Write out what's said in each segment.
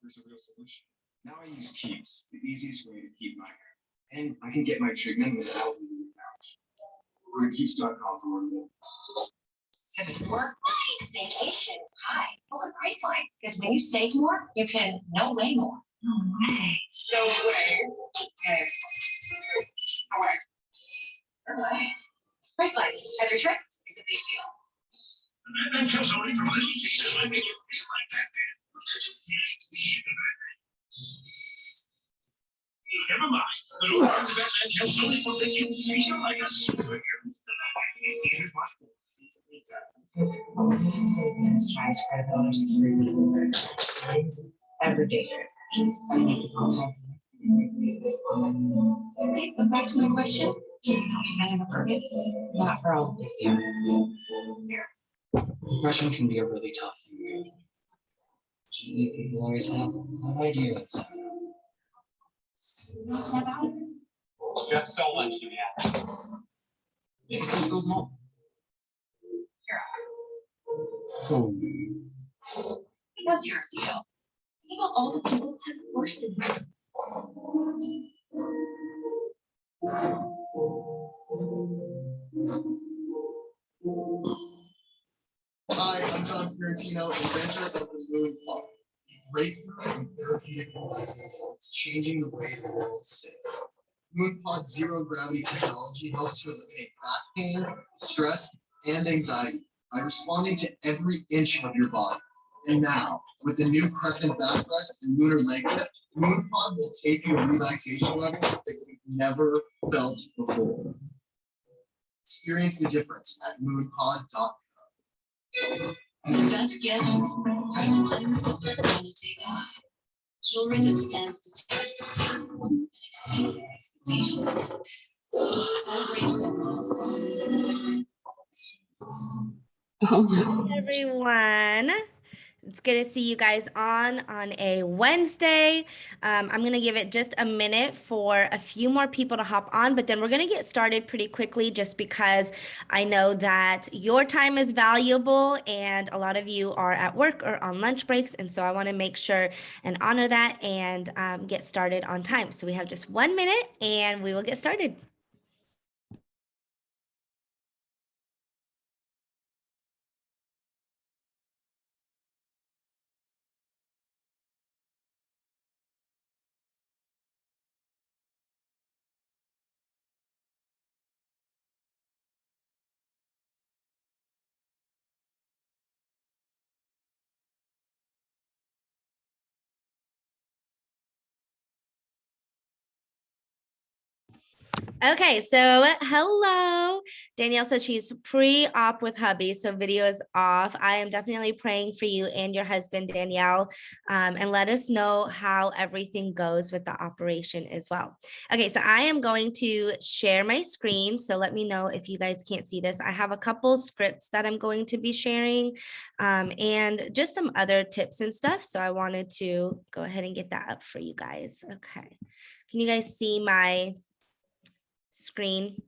There's a real solution. Now I use Keeps, the easiest way to keep my hair. And I can get my treatment without leaving the couch. Go to keeps.com for more. Work, vacation, hi, over Priceline. Because when you save more, you can no way more. No way. No way. No way. Priceline, every trip is a big deal. And comes only from little Caesars might make you feel like that, man. Never mind. Little part of that man comes only will make you feel like a superhero. Here's my school. Transcribe other securities and everyday transactions by making all type. Okay, but back to my question. Can you help me find an apartment? Not for all of these areas. Depression can be a really tough thing to go through. People always have an idea of something. Step out. You have so much to be happy. Maybe people don't. So, Because you're a Leo. You know all the people that have worse than you. Hi, I'm John Fiorentino, inventor of the Moon Pod, a breakthrough in therapeutic devices that's changing the way the world sits. MoonPod's zero gravity technology helps to eliminate back pain, stress, and anxiety by responding to every inch of your body. And now, with the new crescent back rest and lunar leg lift, MoonPod will take you to a relaxation level that you've never felt before. Experience the difference at moonpod.com. The best gifts are the ones that live on the table. Jewelry that stands the test of time and exceeds their expectations. Celebrates their milestones. Everyone, it's good to see you guys on a Wednesday. I'm going to give it just a minute for a few more people to hop on, but then we're going to get started pretty quickly just because I know that your time is valuable and a lot of you are at work or on lunch breaks. And so I want to make sure and honor that and get started on time. So we have just 1 minute and we will get started. Okay, so hello. Danielle said she's pre-op with hubby, so video is off. I am definitely praying for you and your husband, Danielle, and let us know how everything goes with the operation as well. Okay, so I am going to share my screen, so let me know if you guys can't see this. I have a couple scripts that I'm going to be sharing and just some other tips and stuff, so I wanted to go ahead and get that up for you guys. Okay, can you guys see my screen?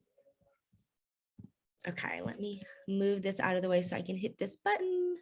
Okay, let me move this out of the way so I can hit this button.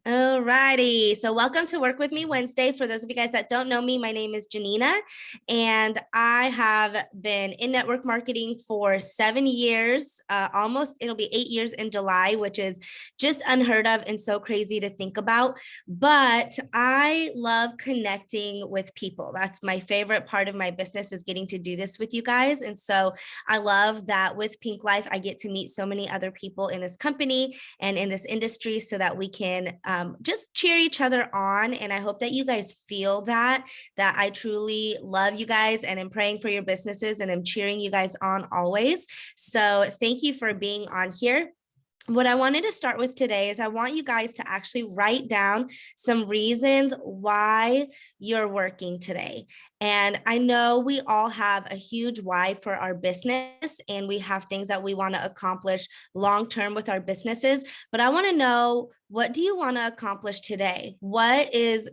All righty, so welcome to Work With Me Wednesday. For those of you guys that don't know me, my name is Gianina, and I have been in network marketing for 7 years, it'll be 8 years in July, which is just unheard of and so crazy to think about, but I love connecting with people. That's my favorite part of my business, is getting to do this with you guys, and so I love that with Pink Life, I get to meet so many other people in this company and in this industry so that we can just cheer each other on. And I hope that you guys feel that I truly love you guys and am praying for your businesses and I'm cheering you guys on always. So thank you for being on here. what I wanted to start with today is I want you guys to actually write down some reasons why you're working today. And I know we all have a huge why for our business, and we have things that we want to accomplish long term with our businesses. But I want to know, what do you want to accomplish today? What is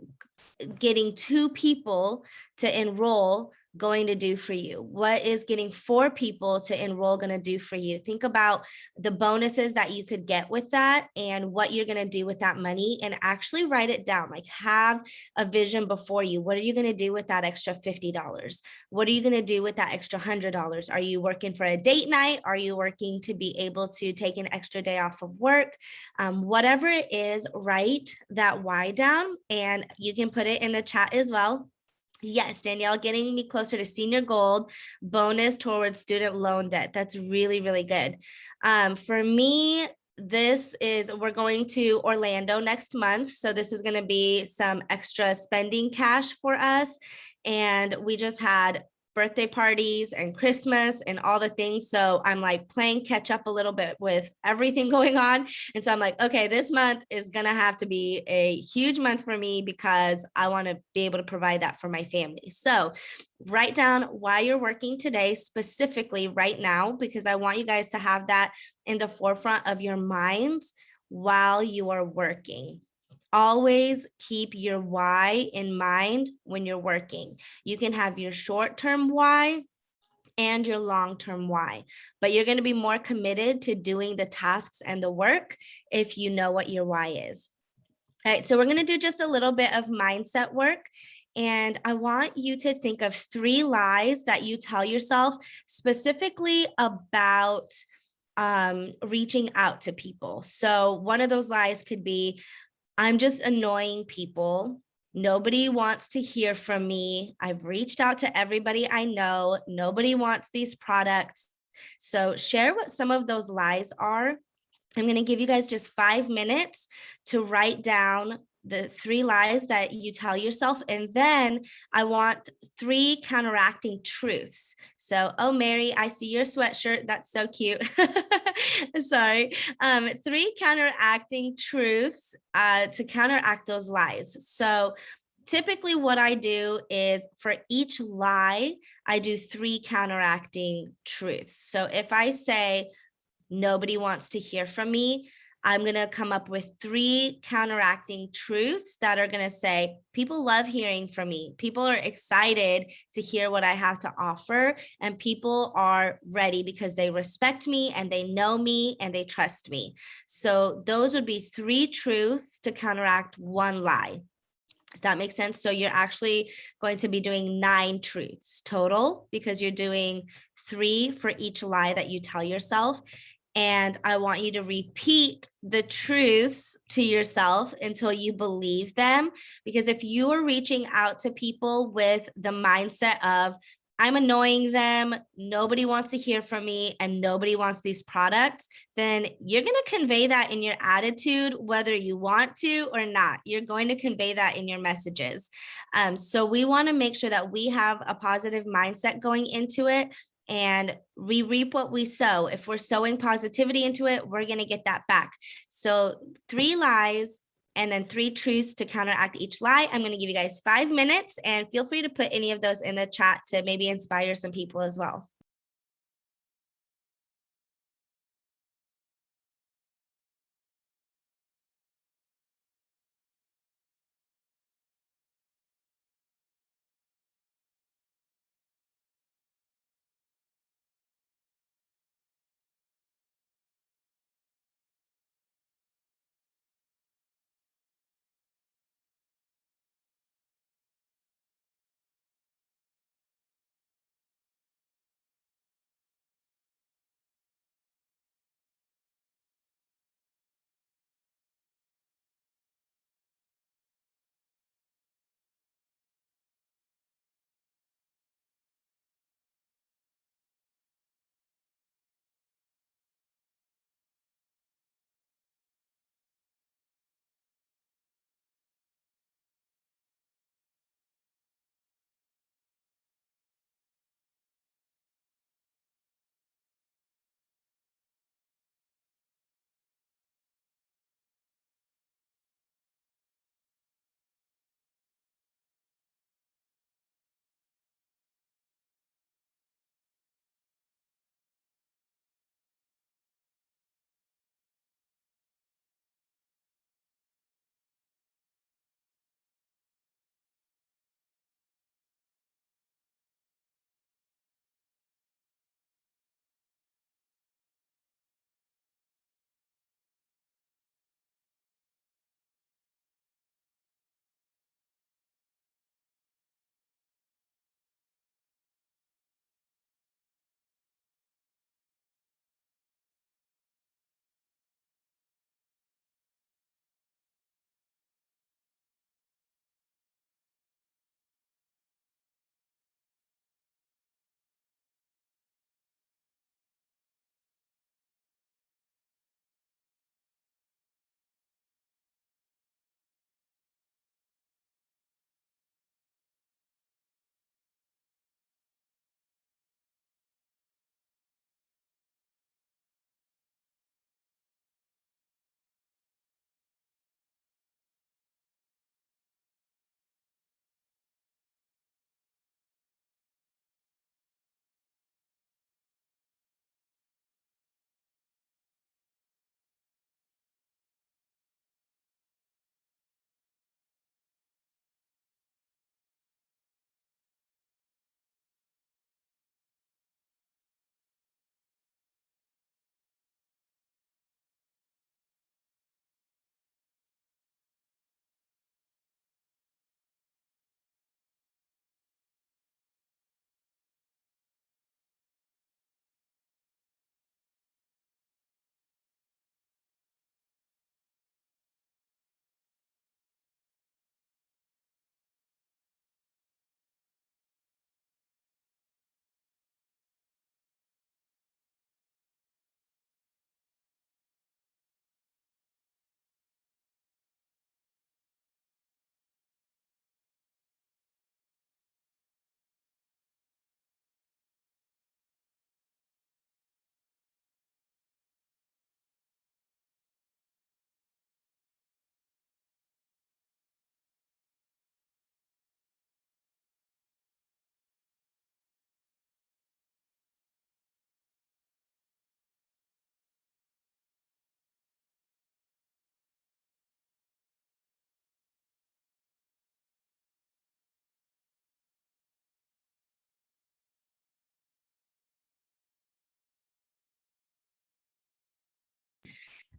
getting 2 people to enroll going to do for you? What is getting 4 people to enroll going to do for you? Think about the bonuses that you could get with that and what you're going to do with that money, and actually write it down. Like, have a vision before you. What are you going to do with that extra $50? What are you going to do with that extra $100? Are you working for a date night? Are you working to be able to take an extra day off of work? Whatever it is, write that why down, and you can put it in the chat as well. Yes, Danielle, getting me closer to senior gold, bonus towards student loan debt. That's really, really good. For me, we're going to Orlando next month. So this is going to be some extra spending cash for us. And we just had birthday parties and Christmas and all the things. So I'm like playing catch up a little bit with everything going on. And so I'm like, okay, this month is going to have to be a huge month for me because I want to be able to provide that for my family. So write down why you're working today, specifically right now, because I want you guys to have that in the forefront of your minds while you are working. Always keep your why in mind when you're working. You can have your short-term why and your long-term why, but you're going to be more committed to doing the tasks and the work if you know what your why is. All right, so we're going to do just a little bit of mindset work. And I want you to think of 3 lies that you tell yourself specifically about reaching out to people. So one of those lies could be, I'm just annoying people. Nobody wants to hear from me. I've reached out to everybody I know. Nobody wants these products. So share what some of those lies are. I'm going to give you guys just 5 minutes to write down the 3 lies that you tell yourself. And then I want 3 counteracting truths. So, oh, Mary, I see your sweatshirt. That's so cute. Sorry. 3 counteracting truths to counteract those lies. So typically what I do is for each lie, I do 3 counteracting truths. So if I say, nobody wants to hear from me, I'm going to come up with 3 counteracting truths that are going to say, people love hearing from me. People are excited to hear what I have to offer. And people are ready because they respect me and they know me and they trust me. So those would be 3 truths to counteract 1 lie. Does that make sense? So you're actually going to be doing 9 truths total because you're doing 3 for each lie that you tell yourself. And I want you to repeat the truths to yourself until you believe them. Because if you are reaching out to people with the mindset of, I'm annoying them, nobody wants to hear from me, and nobody wants these products, then you're going to convey that in your attitude, whether you want to or not. You're going to convey that in your messages. So we want to make sure that we have a positive mindset going into it. And we reap what we sow. If we're sowing positivity into it, we're going to get that back. So 3 lies and then 3 truths to counteract each lie. I'm going to give you guys 5 minutes, and feel free to put any of those in the chat to maybe inspire some people as well.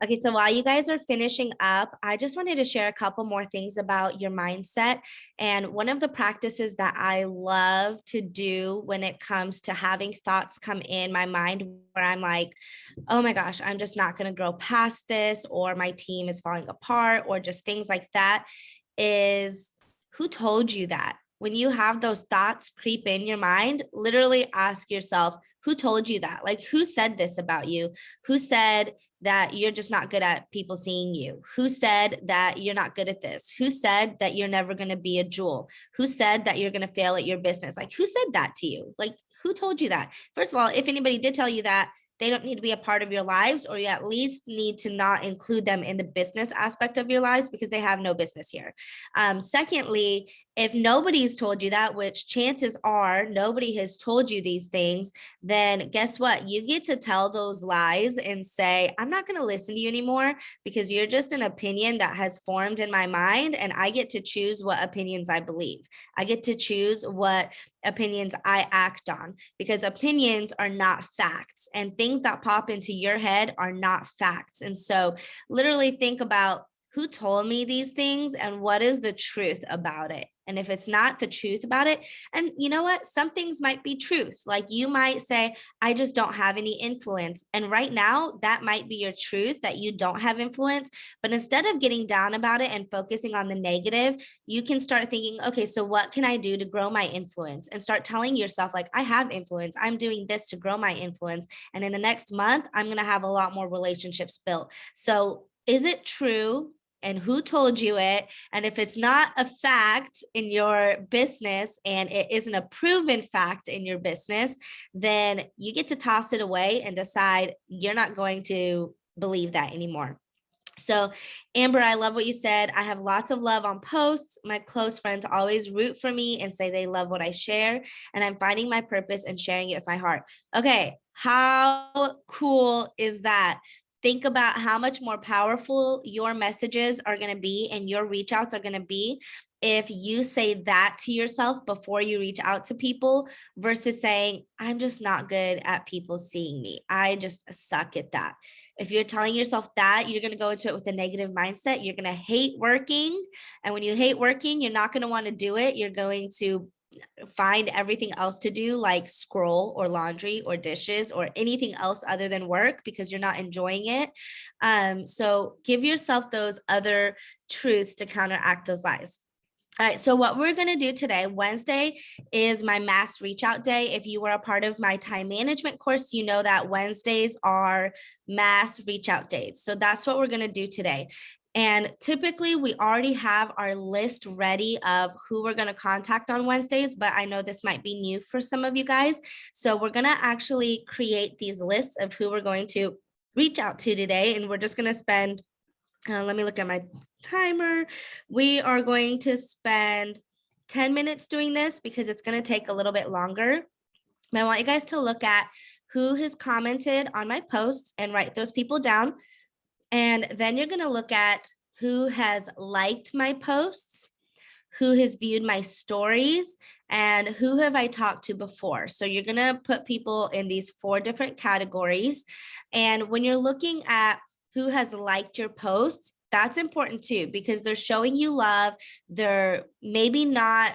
Okay, so while you guys are finishing up, I just wanted to share a couple more things about your mindset. And one of the practices that I love to do when it comes to having thoughts come in my mind where I'm like, oh my gosh, I'm just not going to grow past this, or my team is falling apart, or just things like that, is who told you that? When you have those thoughts creep in your mind, literally ask yourself, who told you that? Like, who said this about you? Who said that you're just not good at people seeing you? Who said that you're not good at this? Who said that you're never going to be a jewel? Who said that you're going to fail at your business? Like, who said that to you? Like, who told you that? First of all, if anybody did tell you that, they don't need to be a part of your lives, or you at least need to not include them in the business aspect of your lives, because they have no business here. Secondly, if nobody's told you that, which chances are nobody has told you these things, then guess what? You get to tell those lies and say, I'm not going to listen to you anymore, because you're just an opinion that has formed in my mind, and I get to choose what opinions I believe. I get to choose what opinions I act on, because opinions are not facts, and things that pop into your head are not facts. And so literally think about, who told me these things and what is the truth about it? And if it's not the truth about it, and you know what, some things might be truth. Like, you might say, I just don't have any influence. And right now, that might be your truth, that you don't have influence. But instead of getting down about it and focusing on the negative, you can start thinking, okay, so what can I do to grow my influence? And start telling yourself, like, I have influence. I'm doing this to grow my influence. And in the next month, I'm going to have a lot more relationships built. So is it true? And who told you it? And if it's not a fact in your business, and it isn't a proven fact in your business, then you get to toss it away and decide you're not going to believe that anymore. So, Amber, I love what you said. I have lots of love on posts. My close friends always root for me and say they love what I share, and I'm finding my purpose and sharing it with my heart. Okay, how cool is that? Think about how much more powerful your messages are going to be and your reach outs are going to be if you say that to yourself before you reach out to people, versus saying, I'm just not good at people seeing me. I just suck at that. If you're telling yourself that, you're going to go into it with a negative mindset. You're going to hate working. And when you hate working, you're not going to want to do it. You're going to find everything else to do, like scroll or laundry or dishes or anything else other than work, because you're not enjoying it. So give yourself those other truths to counteract those lies. All right, so what we're going to do today, Wednesday, is my mass reach out day. If you were a part of my time management course, you know that Wednesdays are mass reach out days. So that's what we're going to do today. And typically we already have our list ready of who we're going to contact on Wednesdays, but I know this might be new for some of you guys. So we're going to actually create these lists of who we're going to reach out to today. And we're just going to spend, let me look at my timer. We are going to spend 10 minutes doing this because it's going to take a little bit longer. I want you guys to look at who has commented on my posts and write those people down. And then you're going to look at who has liked my posts, who has viewed my stories, and who have I talked to before. So you're going to put people in these 4 different categories. And when you're looking at who has liked your posts, that's important too, because they're showing you love. They're maybe not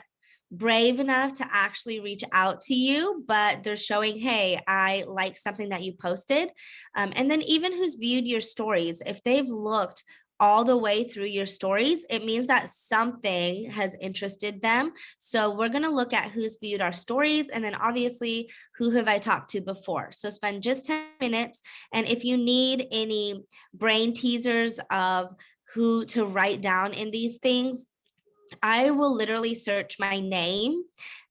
brave enough to actually reach out to you, but they're showing, hey, I like something that you posted. And then even who's viewed your stories, if they've looked all the way through your stories, it means that something has interested them. So we're going to look at who's viewed our stories, and then obviously who have I talked to before. So spend just 10 minutes. And if you need any brain teasers of who to write down in these things, I will literally search my name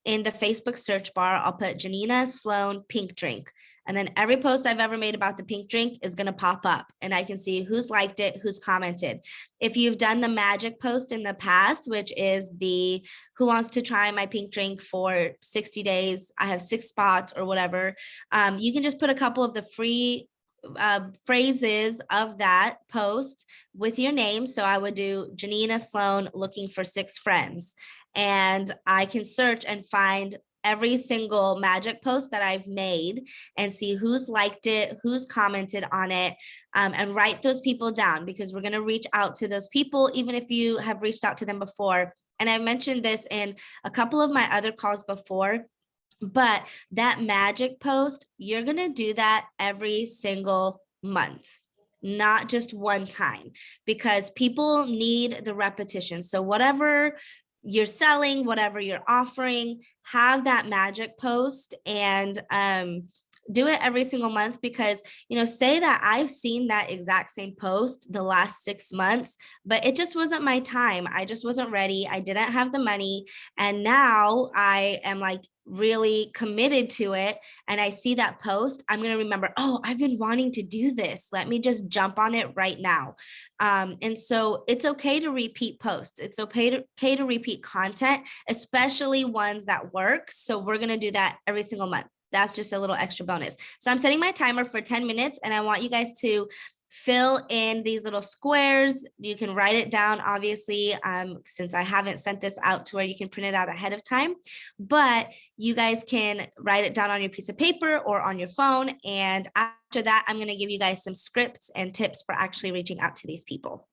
in the Facebook search bar. I'll put Gianina Slone pink drink. And then every post I've ever made about the pink drink is going to pop up, and I can see who's liked it, who's commented. If you've done the magic post in the past, which is the who wants to try my pink drink for 60 days, I have 6 spots or whatever, you can just put a couple of the free phrases of that post with your name. So I would do Gianina Slone looking for 6 friends, and I can search and find every single magic post that I've made and see who's liked it, who's commented on it, and write those people down, because we're going to reach out to those people, even if you have reached out to them before. And I mentioned this in a couple of my other calls before, but that magic post, you're going to do that every single month, not just one time, because people need the repetition. So whatever you're selling, whatever you're offering, have that magic post and do it every single month, because, you know, say that I've seen that exact same post the last 6 months, but it just wasn't my time. I just wasn't ready. I didn't have the money. And now I am like really committed to it. And I see that post, I'm going to remember, oh, I've been wanting to do this. Let me just jump on it right now. And so it's okay to repeat posts. It's okay to repeat content, especially ones that work. So we're going to do that every single month. That's just a little extra bonus. So I'm setting my timer for 10 minutes and I want you guys to fill in these little squares. You can write it down, obviously, since I haven't sent this out to where you can print it out ahead of time, but you guys can write it down on your piece of paper or on your phone. And after that, I'm going to give you guys some scripts and tips for actually reaching out to these people.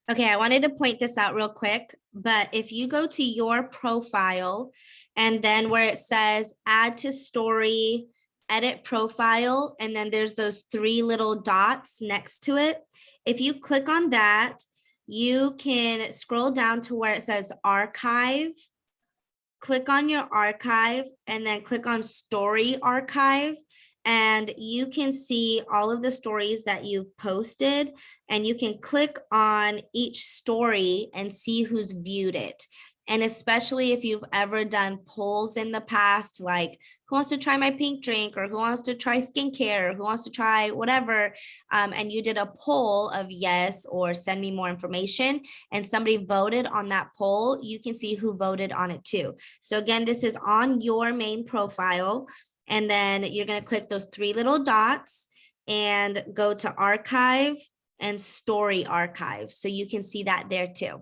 Okay, I wanted to point this out real quick, but if you go to your profile and then where it says add to story, edit profile, and then there's those three little dots next to it. If you click on that, you can scroll down to where it says archive. Click on your archive and then click on story archive. And you can see all of the stories that you've posted, and you can click on each story and see who's viewed it. And especially if you've ever done polls in the past, like who wants to try my pink drink, or who wants to try skincare, or who wants to try whatever, and you did a poll of yes or send me more information, and somebody voted on that poll, you can see who voted on it too. So again, this is on your main profile. And then you're going to click those three little dots and go to archive and story archive. So you can see that there too.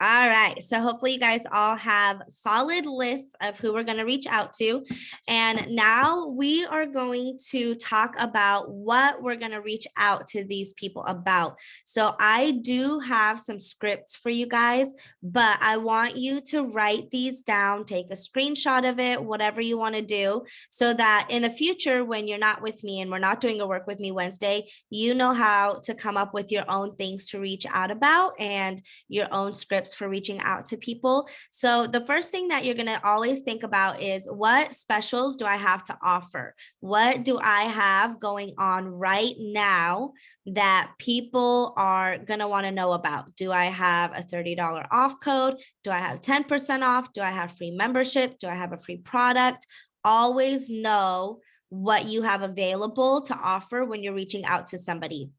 All right, so hopefully you guys all have solid lists of who we're going to reach out to. And now we are going to talk about what we're going to reach out to these people about. So I do have some scripts for you guys, but I want you to write these down, take a screenshot of it, whatever you want to do, so that in the future, when you're not with me and we're not doing a Work With Me Wednesday, you know how to come up with your own things to reach out about and your own scripts for reaching out to people. So the first thing that you're going to always think about is, what specials do I have to offer? What do I have going on right now that people are going to want to know about? Do I have a $30 off code? Do I have 10% off? Do I have free membership? Do I have a free product? Always know what you have available to offer when you're reaching out to somebody.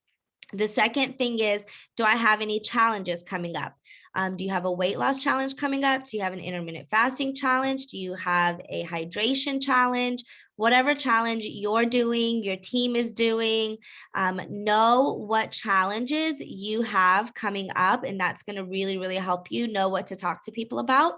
The second thing is, do I have any challenges coming up? Do you have a weight loss challenge coming up? Do you have an intermittent fasting challenge? Do you have a hydration challenge? Whatever challenge you're doing, your team is doing, know what challenges you have coming up, and that's going to really, really help you know what to talk to people about.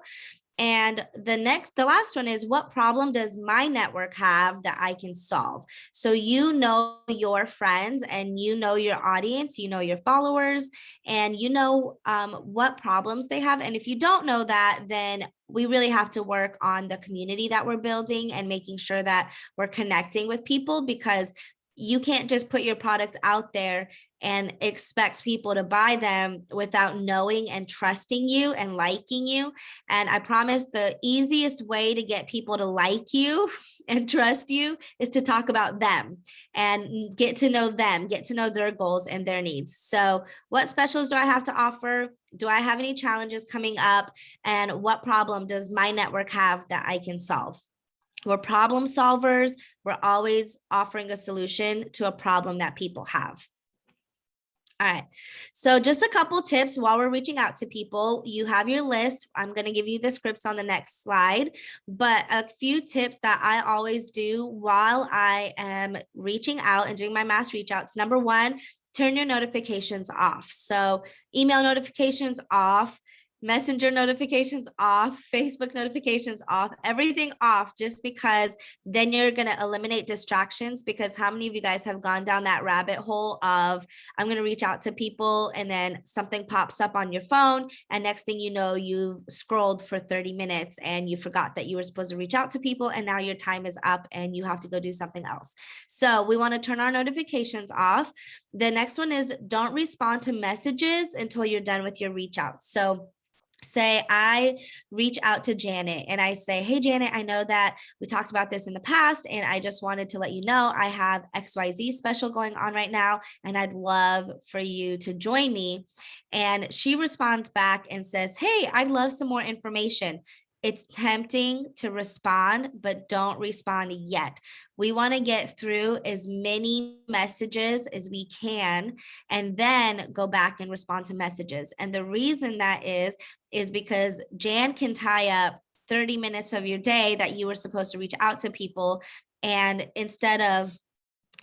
And the last one is, what problem does my network have that I can solve? So you know your friends and you know your audience, you know your followers, and you know what problems they have. And if you don't know that, then we really have to work on the community that we're building and making sure that we're connecting with people, because you can't just put your products out there and expect people to buy them without knowing and trusting you and liking you. And I promise the easiest way to get people to like you and trust you is to talk about them and get to know them, get to know their goals and their needs. So what specials do I have to offer? Do I have any challenges coming up? And what problem does my network have that I can solve? We're problem solvers. We're always offering a solution to a problem that people have. All right, so just a couple tips while we're reaching out to people. You have your list. I'm going to give you the scripts on the next slide, but a few tips that I always do while I am reaching out and doing my mass reach outs. Number one, turn your notifications off. So email notifications off, messenger notifications off, Facebook notifications off, everything off, just because then you're going to eliminate distractions. Because how many of you guys have gone down that rabbit hole of, I'm going to reach out to people, and then something pops up on your phone, and next thing you know, you've scrolled for 30 minutes and you forgot that you were supposed to reach out to people, and now your time is up and you have to go do something else. So we want to turn our notifications off. The next one is, don't respond to messages until you're done with your reach out. So say I reach out to Janet and I say, hey, Janet, I know that we talked about this in the past, and I just wanted to let you know I have XYZ special going on right now, and I'd love for you to join me. And she responds back and says, hey, I'd love some more information. It's tempting to respond, but don't respond yet. We want to get through as many messages as we can and then go back and respond to messages. And the reason that is because Jan can tie up 30 minutes of your day that you were supposed to reach out to people. And instead of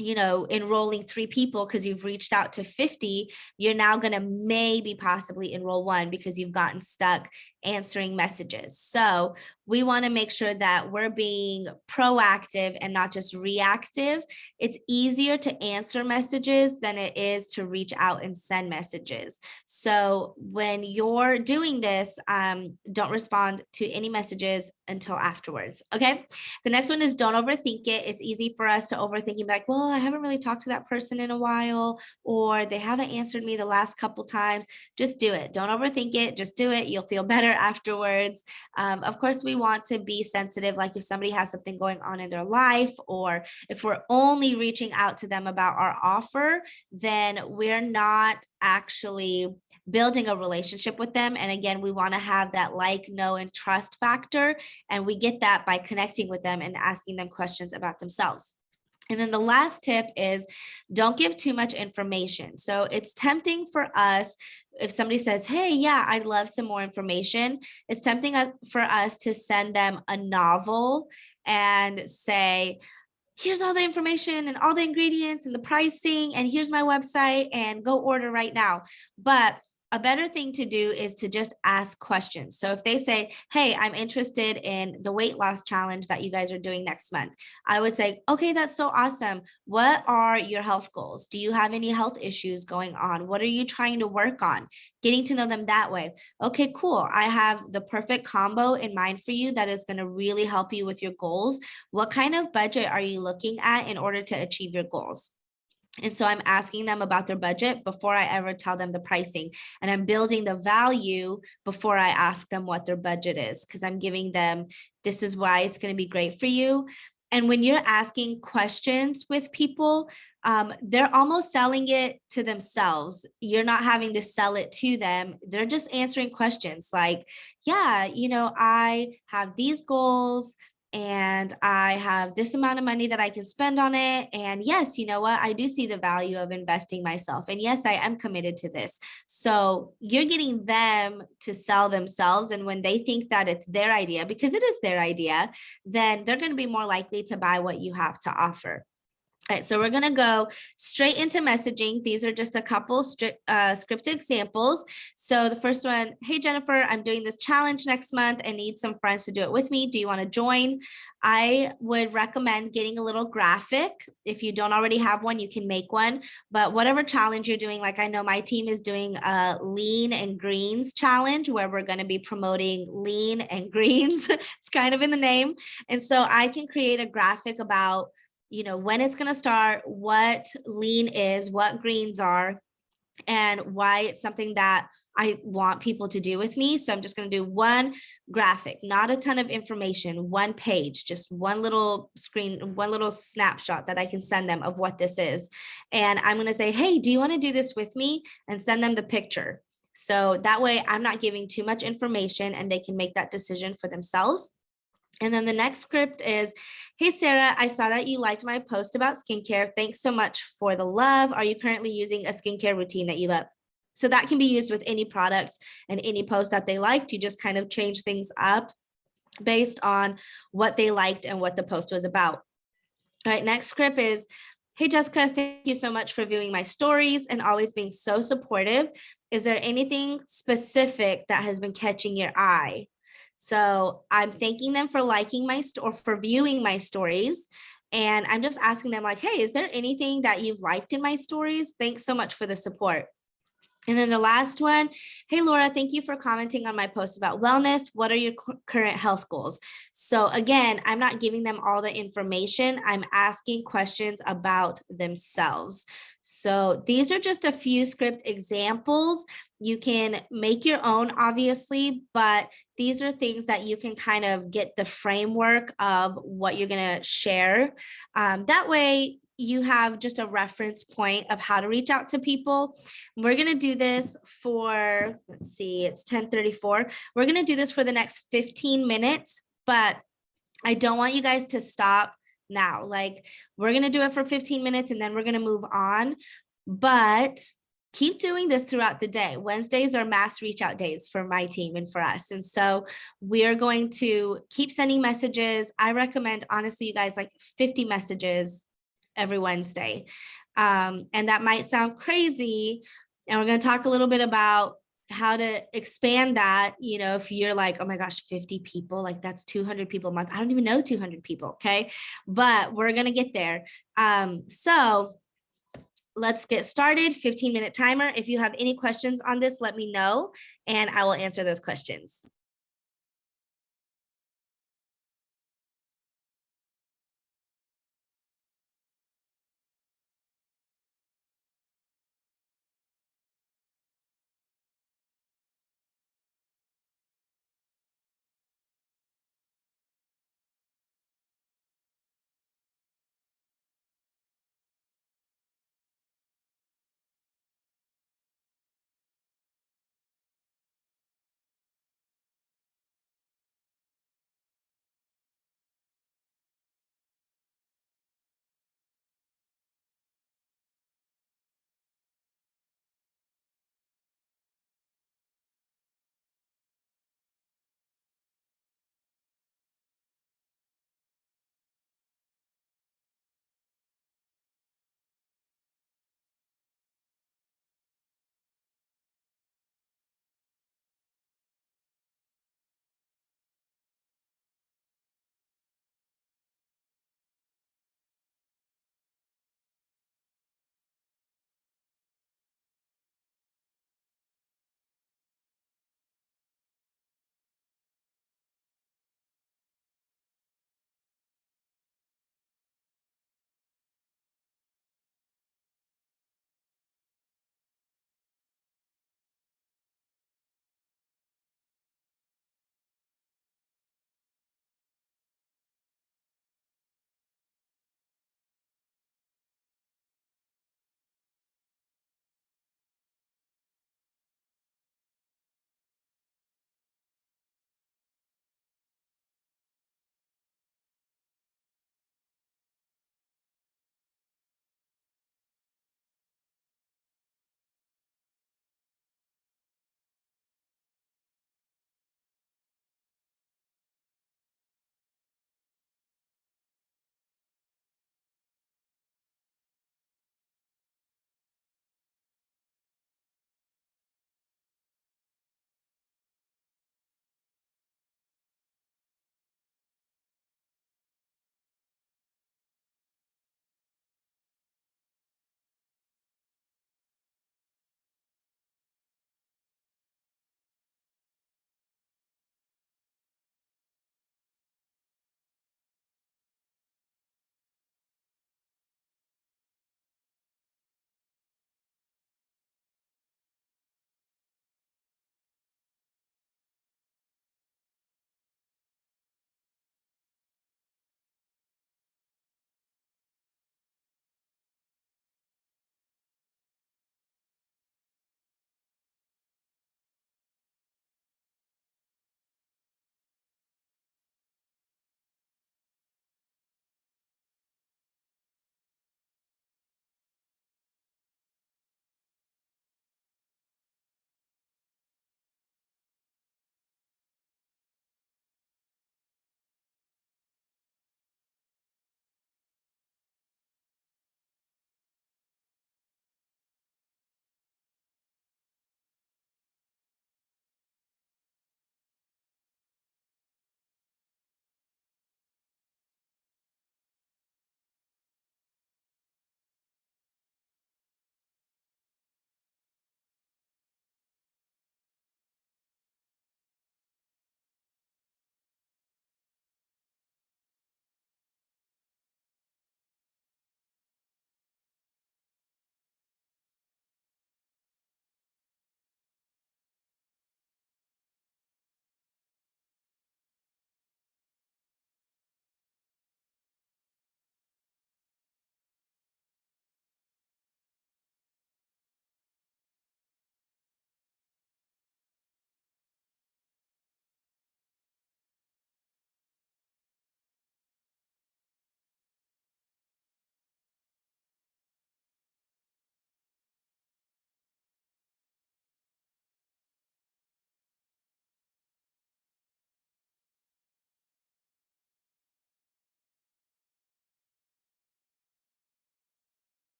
enrolling 3 people because you've reached out to 50, you're now going to maybe possibly enroll 1 because you've gotten stuck answering messages. So we want to make sure that we're being proactive and not just reactive. It's easier to answer messages than it is to reach out and send messages. So when you're doing this, don't respond to any messages until afterwards. Okay. The next one is, don't overthink it. It's easy for us to overthink and be like, well, I haven't really talked to that person in a while, or they haven't answered me the last couple times. Just do it. Don't overthink it. Just do it. You'll feel better afterwards. Of course, we want to be sensitive. Like if somebody has something going on in their life, or if we're only reaching out to them about our offer, then we're not actually building a relationship with them. And again, we want to have that like, know, and trust factor. And we get that by connecting with them and asking them questions about themselves. And then the last tip is, don't give too much information. So it's tempting for us, if somebody says, hey, yeah, I'd love some more information, it's tempting for us to send them a novel and say, here's all the information and all the ingredients and the pricing, and here's my website, and go order right now. But a better thing to do is to just ask questions. So if they say, hey, I'm interested in the weight loss challenge that you guys are doing next month, I would say, okay, that's so awesome. What are your health goals? Do you have any health issues going on? What are you trying to work on? Getting to know them that way. Okay, cool. I have the perfect combo in mind for you that is going to really help you with your goals. What kind of budget are you looking at in order to achieve your goals? And so I'm asking them about their budget before I ever tell them the pricing. And I'm building the value before I ask them what their budget is, because I'm giving them, this is why it's going to be great for you. And when you're asking questions with people, they're almost selling it to themselves. You're not having to sell it to them. They're just answering questions like, yeah, I have these goals. and I have this amount of money that I can spend on it. And yes, you know what? I do see the value of investing myself. And yes, I am committed to this. So you're getting them to sell themselves. And when they think that it's their idea, because it is their idea, then they're going to be more likely to buy what you have to offer. All right, so we're going to go straight into messaging. These are just a couple scripted examples. So the first one, hey, Jennifer, I'm doing this challenge next month. I need some friends to do it with me. Do you want to join? I would recommend getting a little graphic. If you don't already have one, you can make one. But whatever challenge you're doing, like I know my team is doing a lean and greens challenge where we're going to be promoting lean and greens. It's kind of in the name. And so I can create a graphic about when it's going to start, what lean is, what greens are, and why it's something that I want people to do with me. So I'm just going to do one graphic, not a ton of information, one page, just one little screen, one little snapshot that I can send them of what this is. And I'm going to say, hey, do you want to do this with me? And send them the picture. So that way I'm not giving too much information and they can make that decision for themselves. And then the next script is, hey, Sarah, I saw that you liked my post about skincare. Thanks so much for the love. Are you currently using a skincare routine that you love? So that can be used with any products and any post that they liked. You just kind of change things up based on what they liked and what the post was about. All right, next script is, hey, Jessica, thank you so much for viewing my stories and always being so supportive. Is there anything specific that has been catching your eye? So I'm thanking them for liking or for viewing my stories. And I'm just asking them like, hey, is there anything that you've liked in my stories? Thanks so much for the support. And then the last one, hey, Laura, thank you for commenting on my post about wellness. What are your current health goals? So again, I'm not giving them all the information. I'm asking questions about themselves. So these are just a few script examples. You can make your own, obviously, but these are things that you can kind of get the framework of what you're going to share. That way, you have just a reference point of how to reach out to people. We're going to do this for, let's see, it's 10:34. We're going to do this for the next 15 minutes, but I don't want you guys to stop now. Like, we're going to do it for 15 minutes and then we're going to move on, but keep doing this throughout the day. Wednesdays are mass reach out days for my team and for us. And so we're going to keep sending messages. I recommend, honestly, you guys, like 50 messages every Wednesday. And that might sound crazy. And we're going to talk a little bit about how to expand that. If you're like, oh my gosh, 50 people, like that's 200 people a month. I don't even know 200 people. Okay. But we're going to get there. So let's get started. 15-minute timer. If you have any questions on this, let me know and I will answer those questions.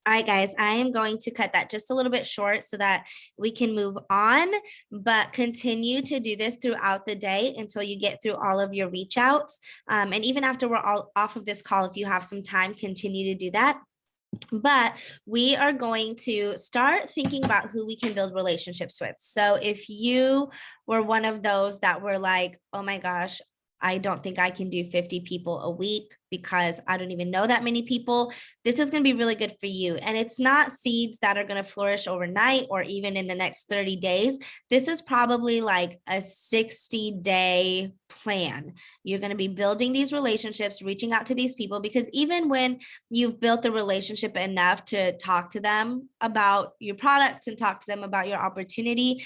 All right, guys, I am going to cut that just a little bit short so that we can move on, but continue to do this throughout the day until you get through all of your reach outs. And even after we're all off of this call, if you have some time, continue to do that. But we are going to start thinking about who we can build relationships with. So if you were one of those that were like, oh my gosh, I don't think I can do 50 people a week because I don't even know that many people, this is going to be really good for you. And it's not seeds that are going to flourish overnight or even in the next 30 days. This is probably like a 60-day plan. You're going to be building these relationships, reaching out to these people, because even when you've built the relationship enough to talk to them about your products and talk to them about your opportunity,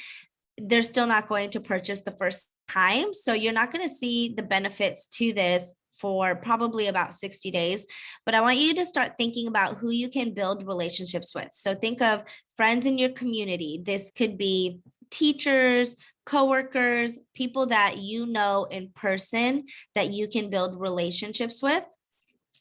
they're still not going to purchase the first time. So you're not going to see the benefits to this for probably about 60 days. But I want you to start thinking about who you can build relationships with. So think of friends in your community. This could be teachers, coworkers, people that you know in person that you can build relationships with.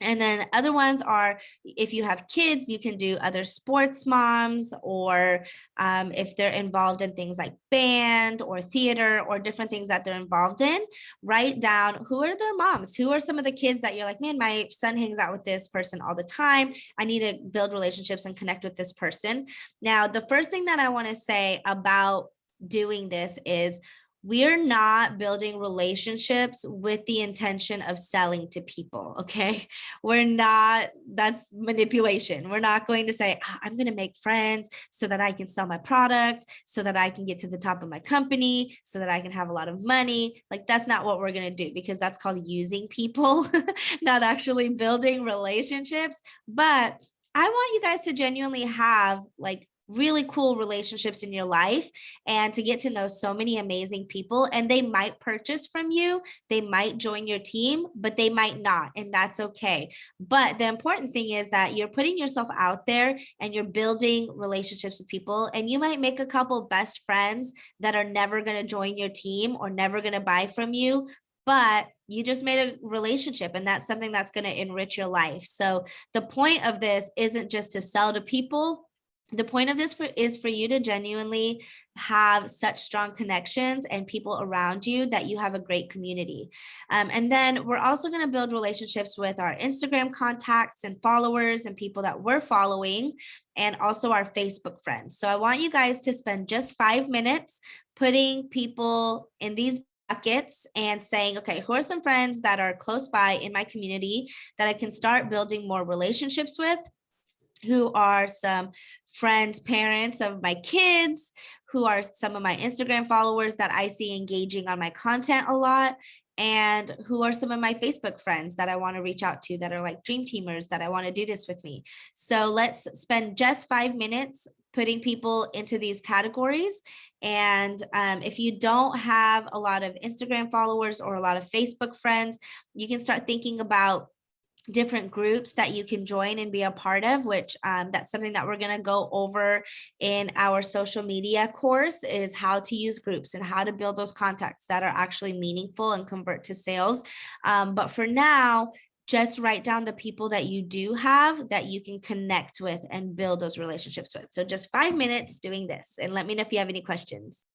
And then other ones are, if you have kids, you can do other sports moms, or if they're involved in things like band or theater or different things that they're involved in, write down who are their moms, who are some of the kids that you're like, man, my son hangs out with this person all the time. I need to build relationships and connect with this person. Now, the first thing that I want to say about doing this is, we're not building relationships with the intention of selling to people. Okay. We're not, that's manipulation. We're not going to say, I'm going to make friends so that I can sell my products, so that I can get to the top of my company, so that I can have a lot of money. Like, that's not what we're going to do, because that's called using people, not actually building relationships. But I want you guys to genuinely have like really cool relationships in your life and to get to know so many amazing people. And they might purchase from you, they might join your team, but they might not, and that's okay. But the important thing is that you're putting yourself out there and you're building relationships with people, and you might make a couple best friends that are never going to join your team or never going to buy from you, but you just made a relationship, and that's something that's going to enrich your life. So the point of this isn't just to sell to people. The point of this is for you to genuinely have such strong connections and people around you that you have a great community. And then we're also going to build relationships with our Instagram contacts and followers and people that we're following, and also our Facebook friends. So I want you guys to spend just 5 minutes putting people in these buckets and saying, okay, who are some friends that are close by in my community that I can start building more relationships with? Who are some friends, parents of my kids? Who are some of my Instagram followers that I see engaging on my content a lot? And who are some of my Facebook friends that I want to reach out to that are like dream teamers that I want to do this with me? So let's spend just 5 minutes putting people into these categories. And if you don't have a lot of Instagram followers or a lot of Facebook friends, you can start thinking about different groups that you can join and be a part of, which that's something that we're going to go over in our social media course, is how to use groups and how to build those contacts that are actually meaningful and convert to sales. But for now, just write down the people that you do have that you can connect with and build those relationships with. So just 5 minutes doing this, and let me know if you have any questions.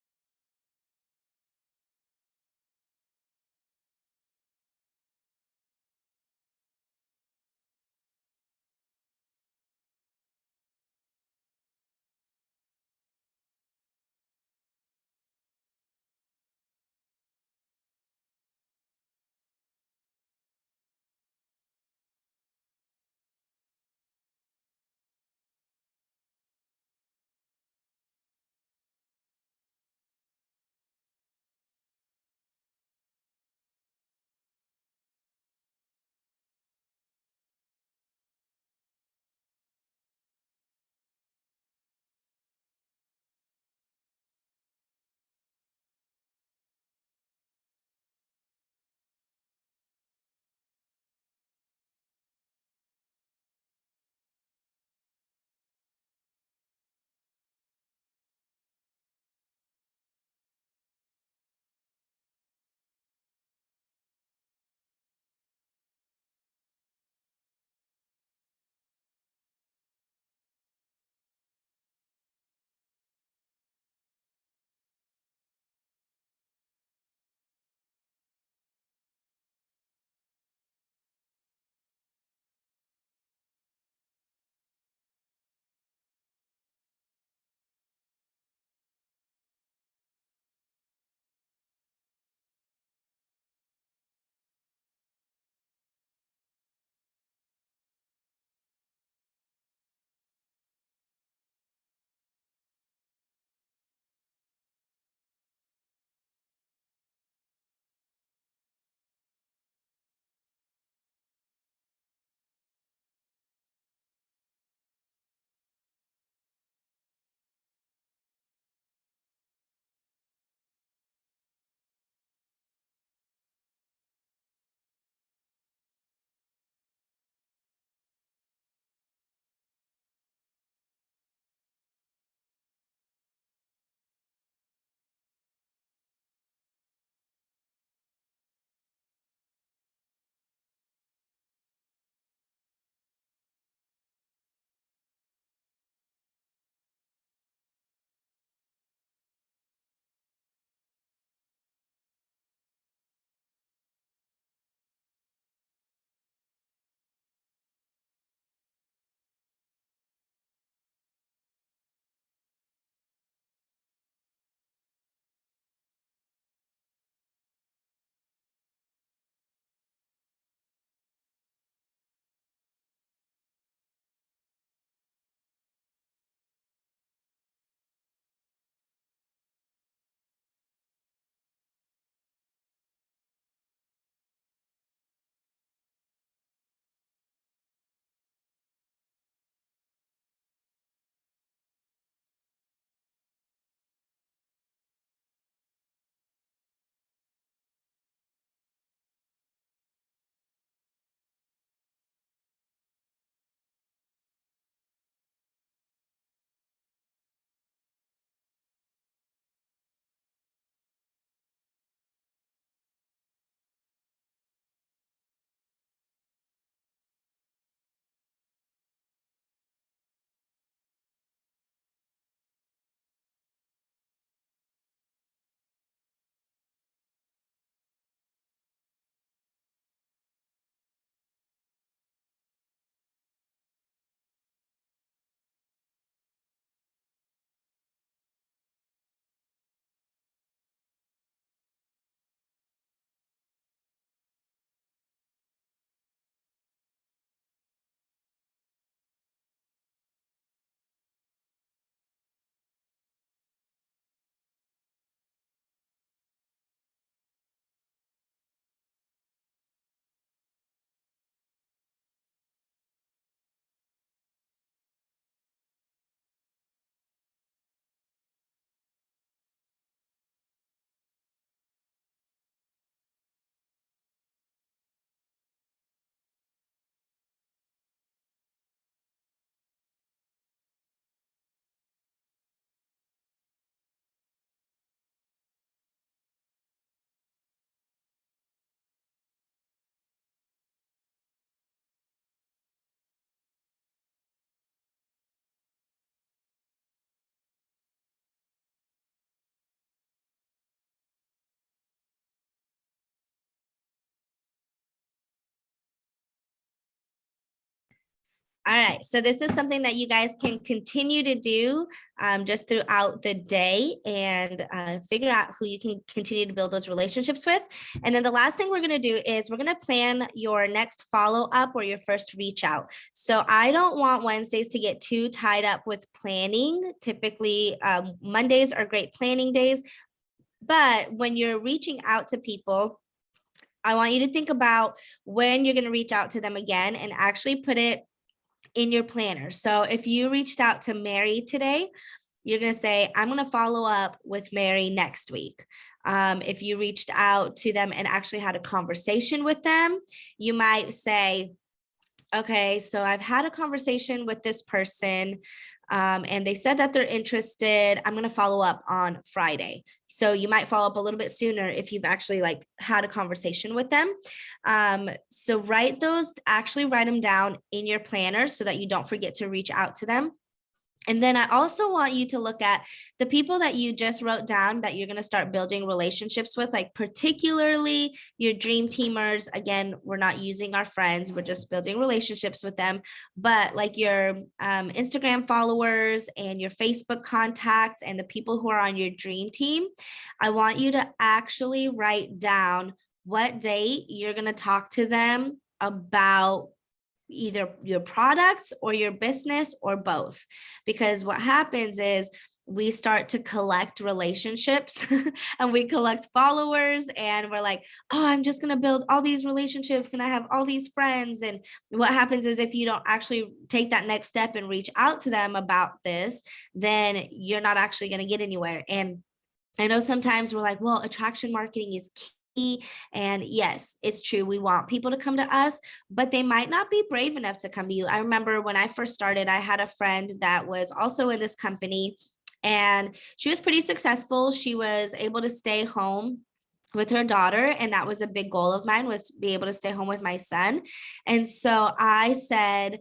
All right, so this is something that you guys can continue to do just throughout the day and figure out who you can continue to build those relationships with. And then the last thing we're going to do is we're going to plan your next follow up or your first reach out. So I don't want Wednesdays to get too tied up with planning. Typically, Mondays are great planning days. But when you're reaching out to people, I want you to think about when you're going to reach out to them again and actually put it in your planner. So if you reached out to Mary today, you're going to say, I'm going to follow up with Mary next week. If you reached out to them and actually had a conversation with them, you might say, okay, so I've had a conversation with this person and they said that they're interested. I'm going to follow up on Friday. So you might follow up a little bit sooner if you've actually like had a conversation with them. So actually write them down in your planner so that you don't forget to reach out to them. And then I also want you to look at the people that you just wrote down that you're going to start building relationships with, like particularly your dream teamers. Again, we're not using our friends, we're just building relationships with them. But like your Instagram followers and your Facebook contacts and the people who are on your dream team, I want you to actually write down what date you're going to talk to them about either your products or your business or both. Because what happens is we start to collect relationships and we collect followers and we're like, oh, I'm just going to build all these relationships and I have all these friends. And what happens is if you don't actually take that next step and reach out to them about this, then you're not actually going to get anywhere. And I know sometimes we're like, well, attraction marketing is key. And yes, it's true. We want people to come to us, but they might not be brave enough to come to you. I remember when I first started, I had a friend that was also in this company and she was pretty successful. She was able to stay home with her daughter, and that was a big goal of mine, was to be able to stay home with my son. And so I said,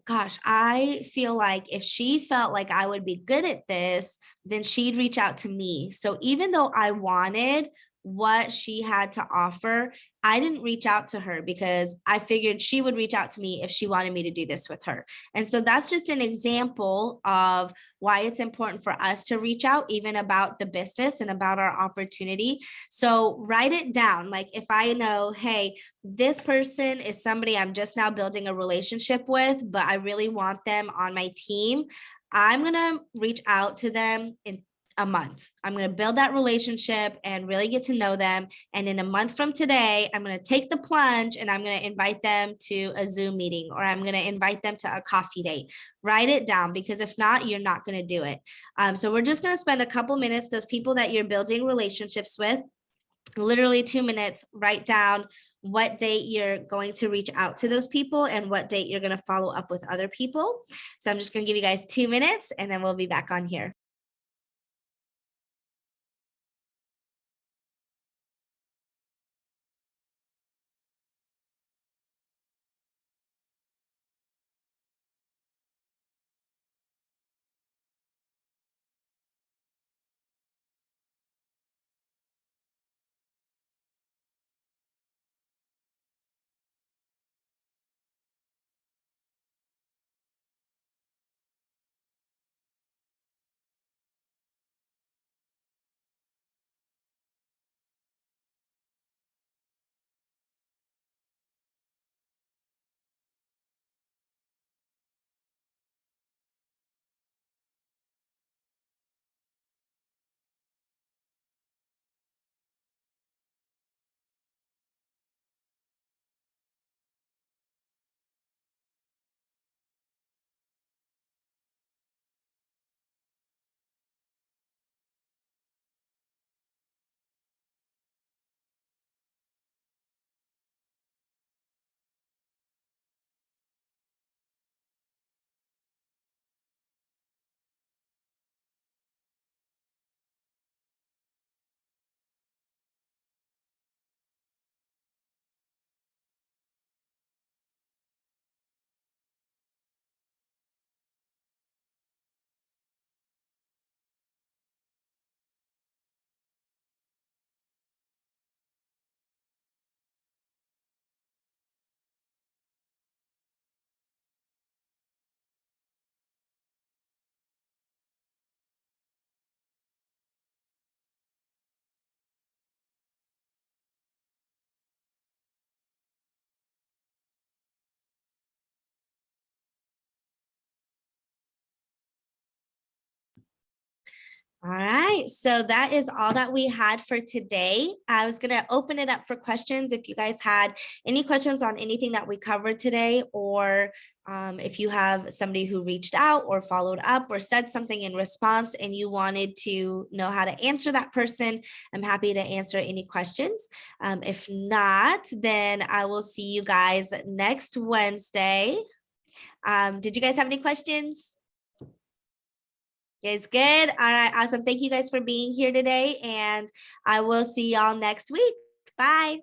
gosh, I feel like if she felt like I would be good at this, then she'd reach out to me. So even though I wanted what she had to offer, I didn't reach out to her because I figured she would reach out to me if she wanted me to do this with her. And so that's just an example of why it's important for us to reach out, even about the business and about our opportunity. So write it down. Like if I know, hey, this person is somebody I'm just now building a relationship with, but I really want them on my team, I'm going to reach out to them in a month. I'm going to build that relationship and really get to know them. And in a month from today, I'm going to take the plunge and I'm going to invite them to a Zoom meeting, or I'm going to invite them to a coffee date. Write it down, because if not, you're not going to do it. So we're just going to spend a couple minutes, those people that you're building relationships with, literally 2 minutes, write down what date you're going to reach out to those people and what date you're going to follow up with other people. So I'm just going to give you guys 2 minutes and then we'll be back on here. All right, so that is all that we had for today. I was gonna open it up for questions if you guys had any questions on anything that we covered today, or if you have somebody who reached out or followed up or said something in response and you wanted to know how to answer that person, I'm happy to answer any questions. If not, then I will see you guys next Wednesday. Did you guys have any questions? You guys good? All right, awesome. Thank you guys for being here today, and I will see y'all next week. Bye.